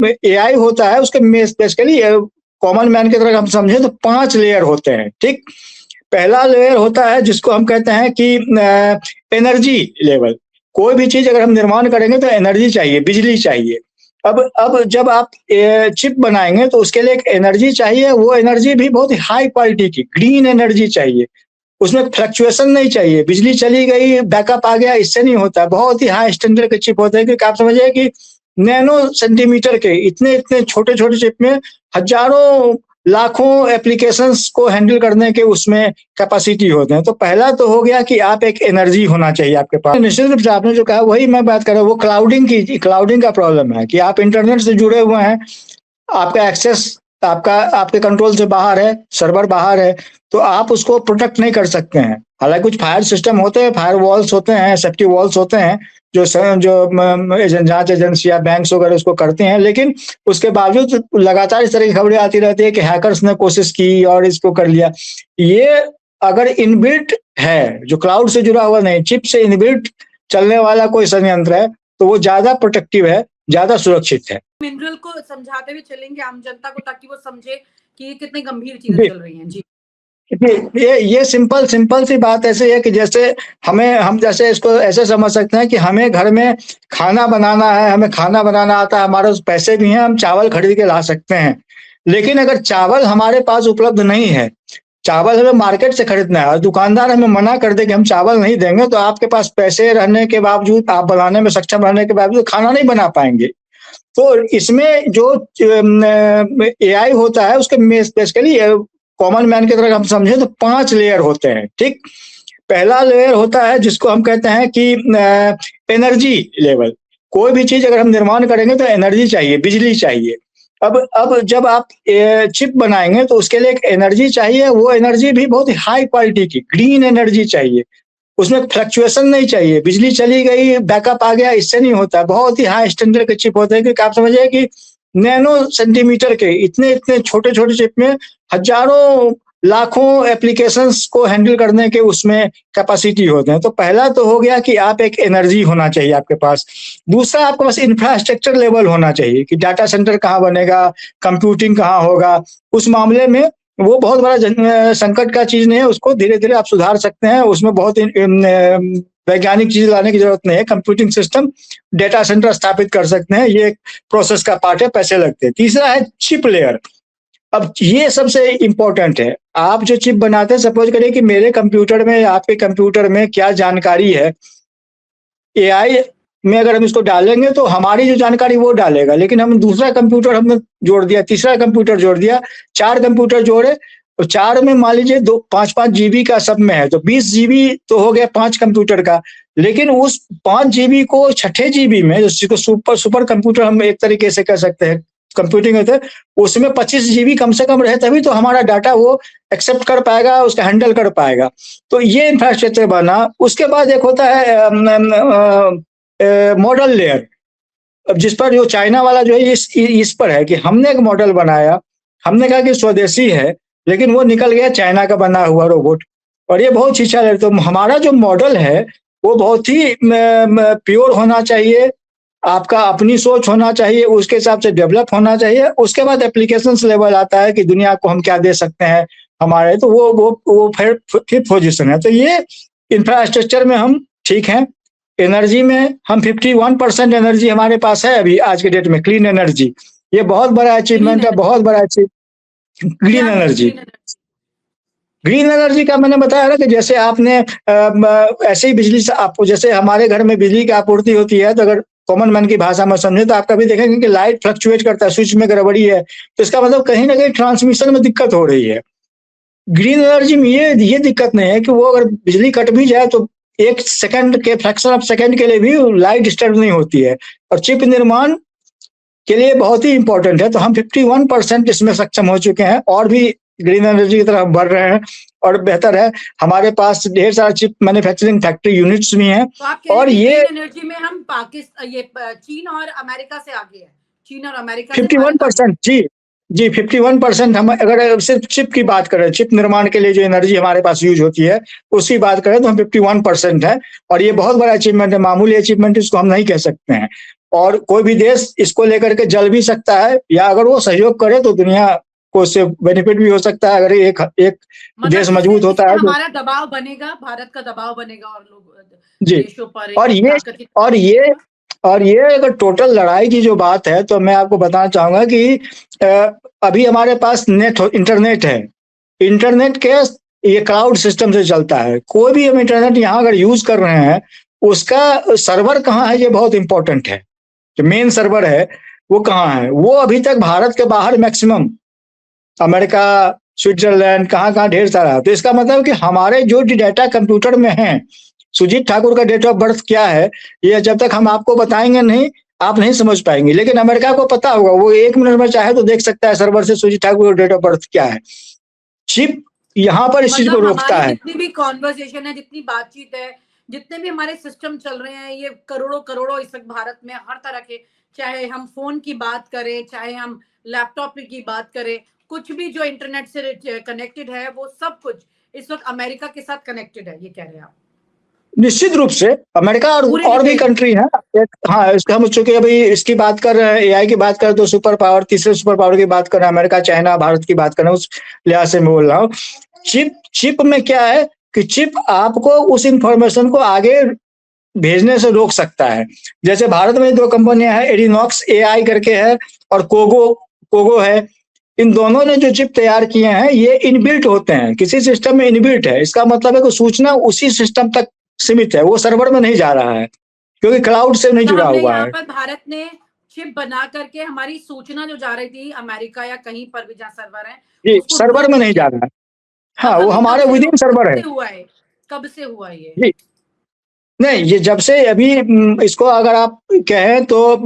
AI होता है उसके बेसिकली कॉमन मैन की तरह हम समझे तो 5 लेयर होते हैं, ठीक। पहला लेयर होता है जिसको हम कहते हैं कि एनर्जी लेवल। कोई भी चीज अगर हम निर्माण करेंगे तो एनर्जी चाहिए, बिजली चाहिए। अब जब आप चिप बनाएंगे तो उसके लिए एक एनर्जी चाहिए, वो एनर्जी भी बहुत ही हाई क्वालिटी की ग्रीन एनर्जी चाहिए। उसमें फ्लक्चुएशन नहीं चाहिए, बिजली चली गई बैकअप आ गया, इससे नहीं होता। बहुत ही हाई स्टैंडर्ड के चिप होते हैं, क्योंकि आप समझिए कि नैनो सेंटीमीटर के इतने इतने छोटे छोटे चिप में हजारों लाखों एप्लीकेशंस को हैंडल करने के उसमें कैपेसिटी होते हैं। तो पहला तो हो गया कि आप एक एनर्जी होना चाहिए आपके पास। निश्चित रूप से आपने जो कहा वही मैं बात कर रहा हूँ, वो क्लाउडिंग का प्रॉब्लम है कि आप इंटरनेट से जुड़े हुए हैं, आपका एक्सेस आपके कंट्रोल से बाहर है, सर्वर बाहर है, तो आप उसको प्रोटेक्ट नहीं कर सकते हैं। हालांकि कुछ फायर सिस्टम होते हैं, फायर वॉल्स होते हैं, सेफ्टी वॉल्स होते हैं जो जांच एजेंसियां बैंक्स वगैरह उसको करते हैं, लेकिन उसके बावजूद लगातार इस तरह की खबरें आती रहती है कि हैकर्स ने कोशिश की और इसको कर लिया। ये अगर इनबिल्ट है, जो क्लाउड से जुड़ा हुआ नहीं, चिप से इनबिल्ट चलने वाला कोई संयंत्र है, तो वो ज्यादा प्रोटेक्टिव है, ज्यादा सुरक्षित है। मिनरल को समझाते हुए चलेंगे आम जनता को, ताकि वो समझे कि ये कितनी गंभीर चीजें चल रही हैं। जी, ये सिंपल सी बात ऐसे है कि जैसे हम जैसे इसको ऐसे समझ सकते हैं कि हमें घर में खाना बनाना है, हमें खाना बनाना आता है, हमारे पास पैसे भी हैं, हम चावल खरीद के ला सकते हैं। लेकिन अगर चावल हमारे पास उपलब्ध नहीं है, चावल हमें मार्केट से खरीदना है और दुकानदार हमें मना कर दे कि हम चावल नहीं देंगे, तो आपके पास पैसे रहने के बावजूद, आप बनाने में सक्षम रहने के बावजूद खाना नहीं बना पाएंगे। तो इसमें जो एआई होता है उसके बेसिकली कॉमन मैन की तरह हम समझे तो 5 लेयर होते हैं, ठीक। पहला लेयर होता है जिसको हम कहते हैं कि एनर्जी लेवल। कोई भी चीज अगर हम निर्माण करेंगे तो एनर्जी चाहिए, बिजली चाहिए। अब जब आप चिप बनाएंगे तो उसके लिए एक एनर्जी चाहिए, वो एनर्जी भी बहुत ही हाई क्वालिटी की ग्रीन एनर्जी चाहिए। उसमें फ्लक्चुएशन नहीं चाहिए, बिजली चली गई बैकअप आ गया, इससे नहीं होता। बहुत ही हाई स्टैंडर्ड के चिप होते हैं, क्योंकि आप समझिए कि नैनो सेंटीमीटर के इतने इतने छोटे छोटे चिप में हजारों लाखों एप्लीकेशंस को हैंडल करने के उसमें कैपेसिटी होते हैं। तो पहला तो हो गया कि आप एक एनर्जी होना चाहिए आपके पास। दूसरा, आपके पास इंफ्रास्ट्रक्चर लेवल होना चाहिए कि डाटा सेंटर कहाँ बनेगा, कंप्यूटिंग कहाँ होगा। उस मामले में वो बहुत बड़ा संकट का चीज नहीं है, उसको धीरे धीरे आप सुधार सकते हैं। उसमें बहुत वैज्ञानिक चीज लाने की जरूरत नहीं है। कंप्यूटिंग सिस्टम, डेटा सेंटर स्थापित कर सकते हैं, ये एक प्रोसेस का पार्ट है, पैसे लगते हैं। तीसरा है चिप लेयर। अब ये सबसे इंपॉर्टेंट है। आप जो चिप बनाते हैं, सपोज करिए कि मेरे कंप्यूटर में, आपके कंप्यूटर में क्या जानकारी है, एआई में अगर हम इसको डालेंगे तो हमारी जो जानकारी वो डालेगा, लेकिन हम दूसरा कंप्यूटर हमने जोड़ दिया, तीसरा कंप्यूटर जोड़ दिया, 4 कंप्यूटर जोड़े, तो 4 में मान लीजिए 5-5 जीबी का सब में है, तो 20 जीबी तो हो गया 5 कंप्यूटर का। लेकिन उस 5 जीबी को 6 जीबी में, जिसको सुपर कंप्यूटर हम एक तरीके से कह सकते हैं, कंप्यूटिंग होता है, उसमें 25 जीबी कम से कम रहे, तभी तो हमारा डाटा वो एक्सेप्ट कर पाएगा, उसका हैंडल कर पाएगा। तो ये इंफ्रास्ट्रक्चर बना। उसके बाद एक होता है मॉडल लेयर। अब जिस पर जो चाइना वाला जो है इस पर है कि हमने एक मॉडल बनाया, हमने कहा कि स्वदेशी है, लेकिन वो निकल गया चाइना का बना हुआ रोबोट, और ये बहुत अच्छा है। तो हमारा जो मॉडल है वो बहुत ही प्योर होना चाहिए, आपका अपनी सोच होना चाहिए, उसके हिसाब से डेवलप होना चाहिए। उसके बाद एप्लीकेशंस लेवल आता है कि दुनिया को हम क्या दे सकते हैं हमारे, तो वो फिर पोजीशन है। तो ये इंफ्रास्ट्रक्चर में हम ठीक हैं। एनर्जी में हम 51% एनर्जी हमारे पास है अभी आज के डेट में, क्लीन एनर्जी। ये बहुत बड़ा अचीवमेंट है, बहुत बड़ा अचीव। ग्रीन एनर्जी का मैंने बताया ना कि जैसे आपने ऐसे ही बिजली से आपको, जैसे हमारे घर में बिजली की आपूर्ति होती है, तो अगर कॉमन मैन की भाषा में समझे तो आप कभी देखेंगे कि लाइट फ्लक्चुएट करता है, स्विच में गड़बड़ी है, तो इसका मतलब कहीं ना कहीं ट्रांसमिशन में दिक्कत हो रही है। ग्रीन एनर्जी में ये दिक्कत नहीं है कि वो अगर बिजली कट भी जाए तो 1 सेकंड के, फ्रैक्शन ऑफ सेकंड के लिए भी लाइट डिस्टर्ब नहीं होती है, और चिप निर्माण के लिए बहुत ही इंपॉर्टेंट है। तो हम 51% इसमें सक्षम हो चुके हैं, और भी ग्रीन एनर्जी की तरफ बढ़ रहे हैं, और बेहतर है। हमारे पास ढेर सारा चिप मैन्युफैक्चरिंग फैक्ट्री यूनिट्स भी हैं। तो और ये एनर्जी में हम चीन और अमेरिका से आगे है। चीन और अमेरिका 51%, जी 51% हम अगर सिर्फ चिप की बात करें, चिप निर्माण के लिए जो एनर्जी हमारे पास यूज होती है उसकी बात करें तो हम 51% है, और ये बहुत बड़ा अचीवमेंट है। मामूली अचीवमेंट इसको हम नहीं कह सकते हैं। और कोई भी देश इसको लेकर के जल भी सकता है, या अगर वो सहयोग करे तो दुनिया को उससे बेनिफिट भी हो सकता है। अगर एक एक मतलब देश मजबूत होता है तो हमारा दबाव बनेगा, भारत का दबाव बनेगा और लोग जी। देशों पर और ये और ये और ये अगर टोटल लड़ाई की जो बात है तो मैं आपको बताना चाहूंगा कि अभी हमारे पास इंटरनेट है। इंटरनेट के ये क्लाउड सिस्टम से चलता है। कोई भी हम इंटरनेट यहाँ अगर यूज कर रहे हैं, उसका सर्वर कहाँ है ये बहुत इंपॉर्टेंट है। जो मेन सर्वर है वो कहाँ है, वो अभी तक भारत के बाहर मैक्सिमम अमेरिका, स्विट्जरलैंड, कहाँ ढेर सारा। तो इसका मतलब कि हमारे जो डाटा कंप्यूटर में है, सुजीत ठाकुर का डेट ऑफ बर्थ क्या है, ये जब तक हम आपको बताएंगे नहीं, आप नहीं समझ पाएंगे। लेकिन अमेरिका को पता होगा, वो 1 मिनट में चाहे तो देख सकता है सर्वर से सुजीत ठाकुर का डेट ऑफ बर्थ क्या है। चिप यहाँ पर इस चीज को रोकता है। जितनी भी कॉन्वर्सेशन है, जितनी बातचीत है, जितने भी हमारे सिस्टम चल रहे हैं, ये करोड़ों करोड़ों इस वक्त भारत में हर तरह के, चाहे हम फोन की बात करें, चाहे हम लैपटॉप की बात करें, कुछ भी जो इंटरनेट से कनेक्टेड है, वो सब कुछ इस वक्त अमेरिका के साथ कनेक्टेड है, ये कह रहे हैं आप? निश्चित रूप से अमेरिका और भी कंट्री है। हाँ, इसका हम चूंकि अभी इसकी बात कर रहे हैं, एआई की बात करें तो सुपर पावर, तीसरे सुपर पावर की बात कर रहे हैं, अमेरिका, चाइना, भारत की बात कर रहे हैं, उस लिहाज से मैं बोल रहा हूँ। चिप में क्या है कि चिप आपको उस इंफॉर्मेशन को आगे भेजने से रोक सकता है। जैसे भारत में 2 कंपनियां हैं, एडिनॉक्स एआई करके है और कोगो है। इन दोनों ने जो चिप तैयार किए हैं ये इनबिल्ट होते हैं, किसी सिस्टम में इनबिल्ट है। इसका मतलब है कि सूचना उसी सिस्टम तक सीमित है, वो सर्वर में नहीं जा रहा है क्योंकि क्लाउड से नहीं जुड़ा हुआ है। पर भारत ने चिप बना करके हमारी सूचना जो जा रही थी अमेरिका या कहीं पर भी जहाँ सर्वर है, जी, सर्वर में नहीं जा रहा है। हाँ, वो हमारे विद इन सर्वर है। कब से हुआ ये? जी, नहीं, ये जब से अभी इसको अगर आप कहें तो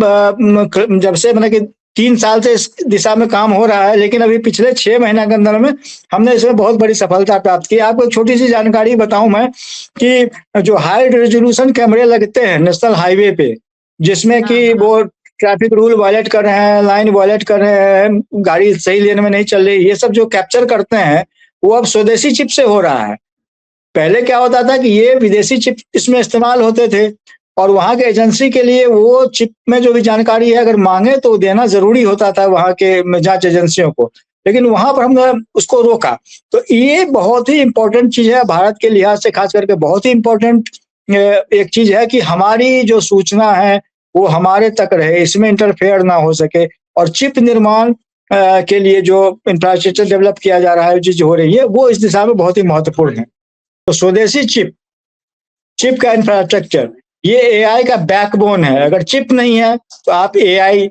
जब से मतलब कि 3 साल से इस दिशा में काम हो रहा है, लेकिन अभी पिछले 6 महीने के अंदर में हमने इसमें बहुत बड़ी सफलता प्राप्त की। आपको एक छोटी सी जानकारी बताऊं मैं कि जो हाई रेजोल्यूशन कैमरे लगते हैं नेशनल हाईवे पे, जिसमें कि वो ट्रैफिक रूल वायलेट कर रहे हैं, लाइन वायलेट कर रहे हैं, गाड़ी सही लेन में नहीं चल रही, ये सब जो कैप्चर करते हैं वो अब स्वदेशी चिप से हो रहा है। पहले क्या होता था कि ये विदेशी चिप इसमें इस्तेमाल होते थे और वहां के एजेंसी के लिए वो चिप में जो भी जानकारी है अगर मांगे तो देना जरूरी होता था वहां के जांच एजेंसियों को। लेकिन वहां पर हमने उसको रोका। तो ये बहुत ही इंपॉर्टेंट चीज है भारत के लिहाज से, खास करके बहुत ही इंपॉर्टेंट एक चीज है कि हमारी जो सूचना है वो हमारे तक रहे, इसमें इंटरफेयर ना हो सके। और चिप निर्माण के लिए जो इंफ्रास्ट्रक्चर डेवलप किया जा रहा है, चीज हो रही है, वो इस दिशा में बहुत ही महत्वपूर्ण है। तो स्वदेशी चिप का इंफ्रास्ट्रक्चर ये एआई का बैकबोन है। अगर चिप नहीं है तो आप एआई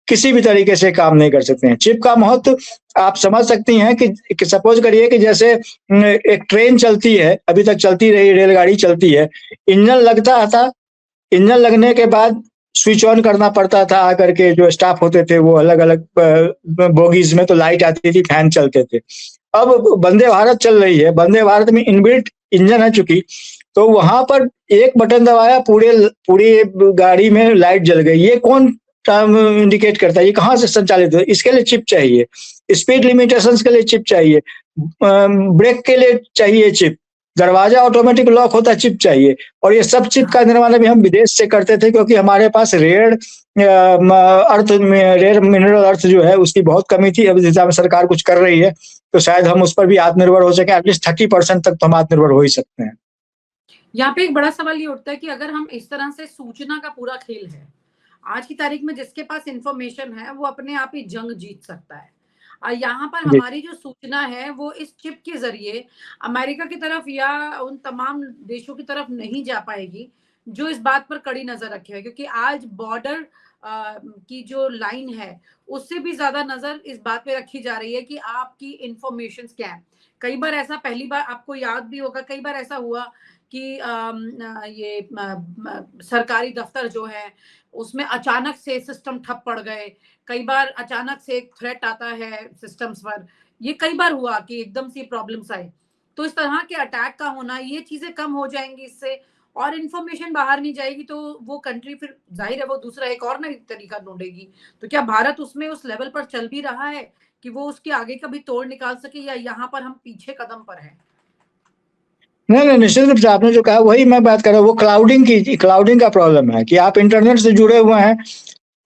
किसी भी तरीके से काम नहीं कर सकते हैं। चिप का महत्व आप समझ सकती हैं कि सपोज करिए कि जैसे एक ट्रेन चलती है, अभी तक चलती रही, रेलगाड़ी चलती है, इंजन लगता था, इंजन लगने के बाद स्विच ऑन करना पड़ता था, आकर के जो स्टाफ होते थे वो अलग अलग बोगीज में, तो लाइट आती थी, फैन चलते थे। अब वंदे भारत चल रही है, वंदे भारत में इनबिल्ट इंजन है चूंकि, तो वहां पर एक बटन दबाया, पूरी गाड़ी में लाइट जल गई। ये कौन इंडिकेट करता है, ये कहाँ से संचालित है? इसके लिए चिप चाहिए, स्पीड लिमिटेशंस के लिए चिप चाहिए, ब्रेक के लिए चाहिए चिप, दरवाजा ऑटोमेटिक लॉक होता है, चिप चाहिए। और ये सब चिप का निर्माण अभी हम विदेश से करते थे क्योंकि हमारे पास रेयर मिनरल अर्थ जो है उसकी बहुत कमी थी। अब दिशा में सरकार कुछ कर रही है तो शायद हम उस पर भी आत्मनिर्भर हो सके। एटलीस्ट 30% तक तो हम आत्मनिर्भर हो ही सकते हैं। यहाँ पे एक बड़ा सवाल ये उठता है कि अगर हम इस तरह से, सूचना का पूरा खेल है, आज की तारीख में जिसके पास इंफॉर्मेशन है वो अपने आप ही जंग जीत सकता है। और यहाँ पर हमारी जो सूचना है वो इस चिप के जरिए अमेरिका की तरफ या उन तमाम देशों की तरफ नहीं जा पाएगी जो इस बात पर कड़ी नजर रखे हैं, क्योंकि आज बॉर्डर की जो लाइन है उससे भी ज्यादा नजर इस बात पे रखी जा रही है कि आपकी इंफॉर्मेशन क्या है। कई बार ऐसा, पहली बार आपको याद भी होगा, कई बार ऐसा हुआ कि ये सरकारी दफ्तर जो है उसमें अचानक से सिस्टम ठप पड़ गए। कई बार अचानक से एक थ्रेट आता है सिस्टम्स पर, ये कई बार हुआ कि एकदम से प्रॉब्लम्स आए। तो इस तरह के अटैक का होना, ये चीजें कम हो जाएंगी इससे, और इन्फॉर्मेशन बाहर नहीं जाएगी तो वो कंट्री फिर जाहिर है वो दूसरा एक और नई तरीका ढूंढेगी। तो क्या भारत उसमें उस लेवल पर चल भी रहा है कि वो उसके आगे का भी तोड़ निकाल सके, या यहाँ पर हम पीछे कदम पर हैं? नहीं, नहीं, निश्चित रूप से आपने जो कहा वही मैं बात कर रहा हूँ, वो क्लाउडिंग का प्रॉब्लम है कि आप इंटरनेट से जुड़े हुए हैं,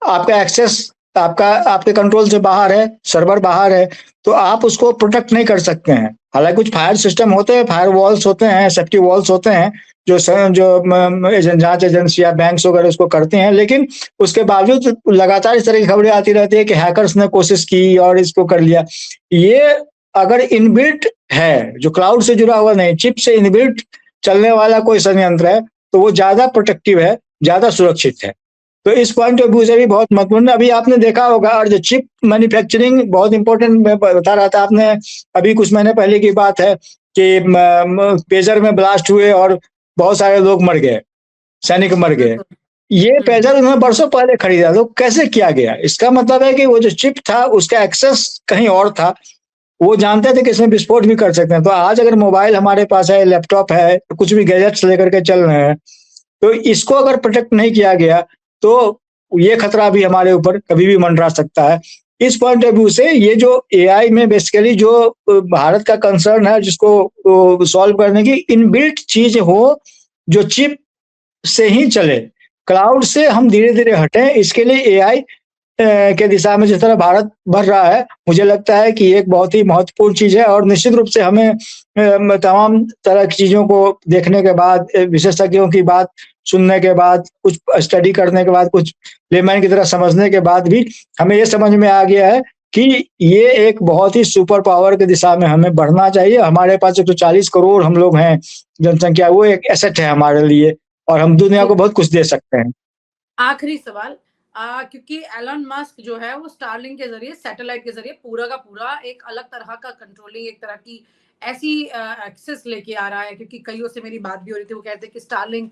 आपका एक्सेस आपका आपके कंट्रोल से बाहर है, सर्वर बाहर है, तो आप उसको प्रोटेक्ट नहीं कर सकते हैं। हालाँकि कुछ फायर सिस्टम होते हैं, फायर वॉल्स होते हैं, सेफ्टी वॉल्स होते हैं, जो जाँच एजेंसी या बैंक्स वगैरह उसको करते हैं, लेकिन उसके बावजूद लगातार इस तरह की खबरें आती रहती है कि हैकर्स ने कोशिश की और इसको कर लिया। ये अगर इनबिल्ट है, जो क्लाउड से जुड़ा हुआ नहीं, चिप से इनबिल्ट चलने वाला कोई संयंत्र है, तो वो ज़्यादा प्रोटेक्टिव है, ज़्यादा सुरक्षित है। तो इस पॉइंट ऑफ व्यू से भी बहुत महत्वपूर्ण है। अभी आपने देखा होगा, और जो चिप मैन्युफैक्चरिंग बहुत इंपॉर्टेंट, मैं बता रहा था, आपने अभी कुछ महीने पहले की बात है कि पेजर में ब्लास्ट हुए और बहुत सारे लोग मर गए, सैनिक मर गए। बिल्कुल। ये पेजर उन्होंने बरसों पहले खरीदा, तो कैसे किया गया? इसका मतलब है कि वो जो चिप था उसका एक्सेस कहीं और था, वो जानते थे कि इसमें विस्फोट भी कर सकते हैं। तो आज अगर मोबाइल हमारे पास है, लैपटॉप है, कुछ भी गैजेट्स लेकर के चल रहे हैं, तो इसको अगर प्रोटेक्ट नहीं किया गया, तो ये खतरा भी हमारे ऊपर कभी भी मंडरा सकता है। इस पॉइंट ऑफ व्यू से ये जो एआई में बेसिकली जो भारत का कंसर्न है, जिसको सॉल्व करने की इनबिल्ट चीज़ हो, जो चिप से ही चले। क्लाउड से हम धीरे-धीरे हटें, इसके लिए एआई के दिशा में जिस तरह भारत बढ़ रहा है, मुझे लगता है कि एक बहुत ही महत्वपूर्ण चीज़ है, और निश्चित रूप से हमें तमाम तरह की चीज़ों को देखने के बाद, विशेषज्ञों की बात सुनने के बाद, कुछ स्टडी करने के बाद, कुछ लेमैन की तरह समझने के बाद भी हमें ये समझ में आ गया है कि ये एक बहुत ही सुपर पावर की दिशा में हमें बढ़ना चाहिए। हमारे पास 140 करोड़ हम लोग हैं जनसंख्या, वो एक एसेट है हमारे लिए, और हम दुनिया को बहुत कुछ दे सकते हैं। आखिरी सवाल, क्योंकि एलन मस्क जो है वो स्टारलिंक के जरिए, सैटेलाइट के जरिए पूरा का पूरा एक अलग तरह का कंट्रोलिंग, एक तरह की ऐसी एक्सेस लेके आ रहा है, क्योंकि कईयों से मेरी बात भी हो रही थी, वो कहते हैं कि स्टारलिंक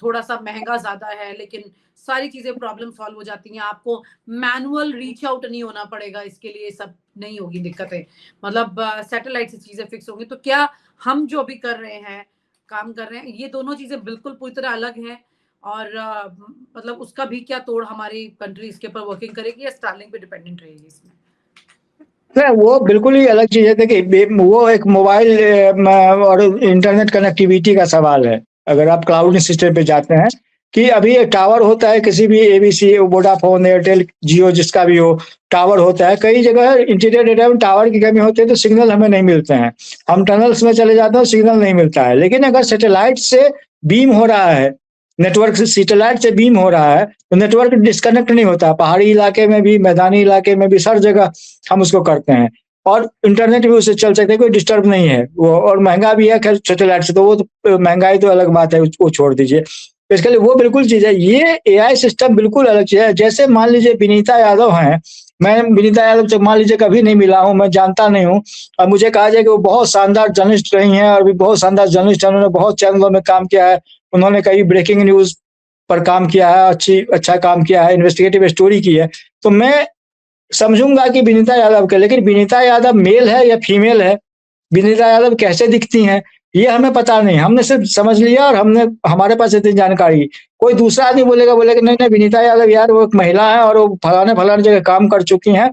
थोड़ा सा महंगा ज्यादा है, लेकिन सारी चीजें प्रॉब्लम सॉल्व हो जाती हैं, आपको मैनुअल रीच आउट नहीं होना पड़ेगा, इसके लिए सब नहीं होगी दिक्कतें, मतलब सैटेलाइट से चीजें फिक्स होंगी। तो क्या हम जो भी कर रहे हैं, काम कर रहे हैं, ये दोनों चीजें बिल्कुल पूरी तरह अलग हैं, और मतलब उसका भी क्या तोड़ हमारी कंट्री इसके ऊपर वर्किंग करेगी, या स्टारलिंक पे डिपेंडेंट रहेगी इसमें? नहीं, वो बिल्कुल ही अलग चीज़ है। देखिए, वो एक मोबाइल और इंटरनेट कनेक्टिविटी का सवाल है। अगर आप क्लाउड सिस्टम पे जाते हैं, कि अभी एक टावर होता है, किसी भी एबीसी, वोडाफोन, एयरटेल, जियो, जिसका भी हो, टावर होता है। कई जगह इंटीरियर एरिया में टावर की कमी होती है, तो सिग्नल हमें नहीं मिलते हैं। हम टनल्स में चले जाते हैं, सिग्नल नहीं मिलता है। लेकिन अगर सैटेलाइट से बीम हो रहा है, नेटवर्क से, सैटेलाइट से बीम हो रहा है, तो नेटवर्क डिस्कनेक्ट नहीं होता। पहाड़ी इलाके में भी, मैदानी इलाके में भी, हर जगह हम उसको करते हैं, और इंटरनेट भी उससे चल सकते हैं, कोई डिस्टर्ब नहीं है वो, और महंगा भी है खैर सैटेलाइट से, तो वो तो महंगाई तो अलग बात है, वो छोड़ दीजिए। इसके लिए वो बिल्कुल चीज़ है। ये एआई सिस्टम बिल्कुल अलग चीज़ है। जैसे मान लीजिए विनीता यादव हैं, मैं विनीता यादव से मान लीजिए कभी नहीं मिला हूँ, मैं जानता नहीं हूँ, और मुझे कहा जाए कि वो बहुत शानदार जर्नलिस्ट रही हैं, और भी बहुत शानदार जर्नलिस्ट हैं, उन्होंने बहुत चैनलों में काम किया है, उन्होंने कई ब्रेकिंग न्यूज़ पर काम किया है, अच्छा काम किया है, इन्वेस्टिगेटिव स्टोरी की है। तो मैं समझूंगा कि विनीता यादव के, लेकिन विनीता यादव मेल है या फीमेल है, विनीता यादव कैसे दिखती हैं, ये हमें पता नहीं। हमने सिर्फ समझ लिया, और हमारे पास इतनी जानकारी। कोई दूसरा आदमी बोलेगा नहीं नहीं, विनीता यादव यार वो एक महिला है, और वो फलाने जगह काम कर चुकी हैं,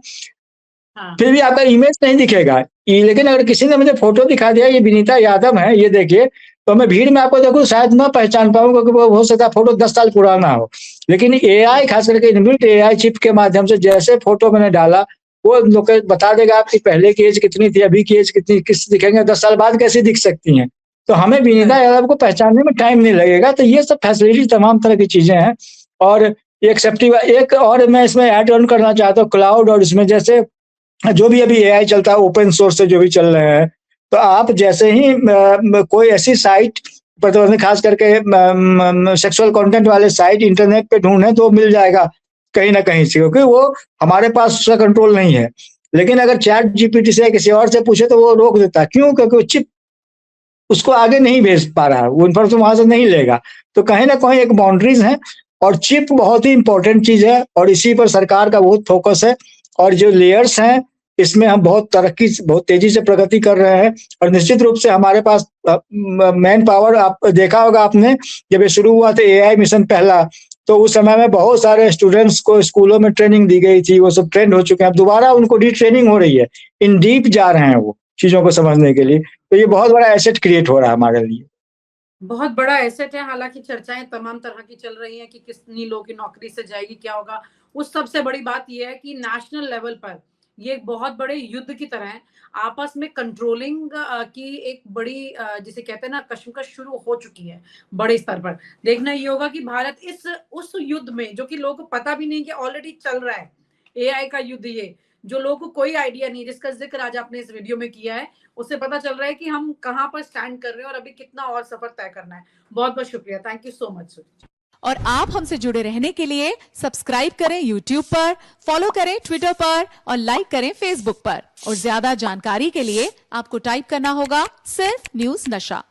हाँ। फिर भी आपका इमेज नहीं दिखेगा। लेकिन अगर किसी ने मुझे फोटो दिखा दिया ये विनीता यादव है, ये देखिए, तो मैं भीड़ में आपको देखूं, शायद ना पहचान पाऊं, क्योंकि वो हो सकता है फोटो 10 साल पुराना हो। लेकिन एआई, खास करके इनबिल्ट एआई चिप के माध्यम से, जैसे फोटो मैंने डाला, वो बता देगा आपकी पहले की एज कितनी थी, अभी की एज कितनी, किस दिखेंगे, 10 साल बाद कैसी दिख सकती हैं। तो हमें विनीता यादव को पहचानने में टाइम नहीं लगेगा। तो ये सब फैसिलिटी, तमाम तरह की चीजें हैं। और एक सेफ्टी, एक और मैं इसमें ऐड ऑन करना चाहता हूँ, क्लाउड, और इसमें जैसे जो भी अभी एआई चलता है, ओपन सोर्स से जो भी चल रहे हैं, तो आप जैसे ही कोई ऐसी साइट पर, खास करके सेक्सुअल कंटेंट वाले साइट इंटरनेट पे ढूंढें, तो मिल जाएगा कहीं ना कहीं से, क्योंकि वो हमारे पास उसका कंट्रोल नहीं है। लेकिन अगर चैट जीपीटी से किसी और से पूछे, तो वो रोक देता है। क्यों? क्योंकि वो चिप उसको आगे नहीं भेज पा रहा है, वो इन्फॉर्मेशन वहां से नहीं लेगा। तो कहीं ना कहीं एक बाउंड्रीज है, और चिप बहुत ही इंपॉर्टेंट चीज है, और इसी पर सरकार का बहुत फोकस है। और जो लेयर्स हैं, इसमें हम बहुत तेजी से प्रगति कर रहे हैं, और निश्चित रूप से हमारे पास मैन पावर, आप देखा होगा आपने, जब ये शुरू हुआ था एआई मिशन पहला, तो उस समय में बहुत सारे स्टूडेंट्स को स्कूलों में ट्रेनिंग दी गई थी, वो सब ट्रेंड हो चुके हैं। अब दोबारा उनको रीट्रेनिंग हो रही है, इन डीप जा रहे हैं वो चीजों को समझने के लिए। तो ये बहुत बड़ा एसेट क्रिएट हो रहा है हमारे लिए। बहुत बड़ा एसेट है। हालांकि चर्चाएं तमाम तरह की चल रही हैं कि कितनी लोगों की नौकरी से जाएगी, क्या होगा। उस सबसे बड़ी बात यह है कि नेशनल लेवल पर ये एक बहुत बड़े युद्ध की तरह है। आपस में कंट्रोलिंग की एक बड़ी जिसे कहते हैं ना कशमकश शुरू हो चुकी है बड़े स्तर पर। देखना ये होगा कि भारत इस उस युद्ध में, जो कि लोगों को पता भी नहीं कि ऑलरेडी चल रहा है एआई का युद्ध, ये जो लोगों को कोई आइडिया नहीं, जिसका जिक्र आज आपने इस वीडियो में किया है, उससे पता चल रहा है कि हम कहां पर स्टैंड कर रहे हैं और अभी कितना और सफर तय करना है। बहुत बहुत शुक्रिया, थैंक यू सो मच। और आप हमसे जुड़े रहने के लिए सब्सक्राइब करें YouTube पर, फॉलो करें ट्विटर पर और लाइक करें Facebook पर। और ज्यादा जानकारी के लिए आपको टाइप करना होगा सिर्फ न्यूज नशा।